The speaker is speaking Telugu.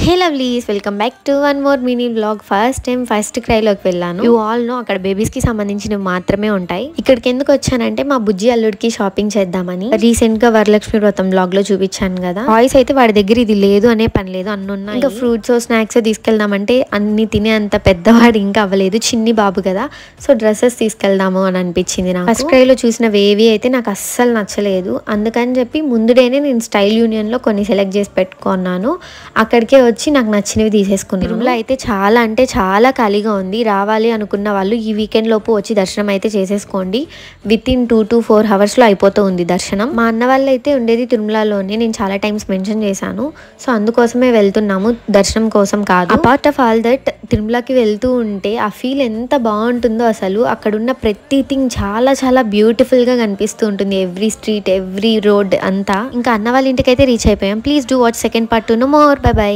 Hey lovelies, welcome back to one more mini vlog. First time first క్రైలోకి వెళ్ళాను. యూ ఆల్ నో అక్కడ బేబీస్ కి సంబంధించినవి మాత్రమే ఉంటాయి. ఇక్కడికి ఎందుకు వచ్చానంటే మా బుజ్జి అల్లుడికి షాపింగ్ చేద్దామని. రీసెంట్ గా వరలక్ష్మి వ్రతం వ్లాగ్ లో చూపించాను కదా. బాయ్స్ అయితే వాడి దగ్గర ఇది లేదు అనే పని లేదు, అన్ని ఉన్నాయి. ఇంకా ఫ్రూట్స్ స్నాక్స్ తీసుకెళ్దామంటే అన్ని తినే అంత పెద్దవాడు ఇంకా అవ్వలేదు, చిన్ని బాబు కదా. సో డ్రెస్సెస్ తీసుకెళ్దాము అని అనిపించింది నాకు. ఫస్ట్ క్రైలో చూసిన వేవి అయితే నాకు అస్సలు నచ్చలేదు. అందుకని చెప్పి ముందుడేనే నేను స్టైల్ యూనియన్ లో కొన్ని సెలెక్ట్ చేసి పెట్టుకున్నాను. అక్కడికే వచ్చి నాకు నచ్చినవి తీసేసుకున్నాను. తిరుమల అయితే చాలా అంటే చాలా ఖాళీగా ఉంది. రావాలి అనుకున్న వాళ్ళు ఈ వీకెండ్ లోపు వచ్చి దర్శనం అయితే చేసేసుకోండి. విత్ ఇన్ 2 to 4 hours లో అయిపోతూ ఉంది దర్శనం. మా అన్న వాళ్ళు అయితే ఉండేది తిరుమలలోనే, నేను చాలా టైమ్స్ మెన్షన్ చేశాను. సో అందుకోసమే వెళ్తున్నాము, దర్శనం కోసం కాదు. అపార్ట్ ఆఫ్ ఆల్ దట్, తిరుమలకి వెళ్తూ ఉంటే ఆ ఫీల్ ఎంత బాగుంటుందో అసలు. అక్కడున్న ప్రతి థింగ్ చాలా చాలా బ్యూటిఫుల్ గా కనిపిస్తూ ఉంటుంది. ఎవ్రీ స్ట్రీట్, ఎవ్రీ రోడ్ అంతా. ఇంకా అన్న వాళ్ళ ఇంటికైతే రీచ్ అయిపోయాం. Please do watch second part to know more. By by.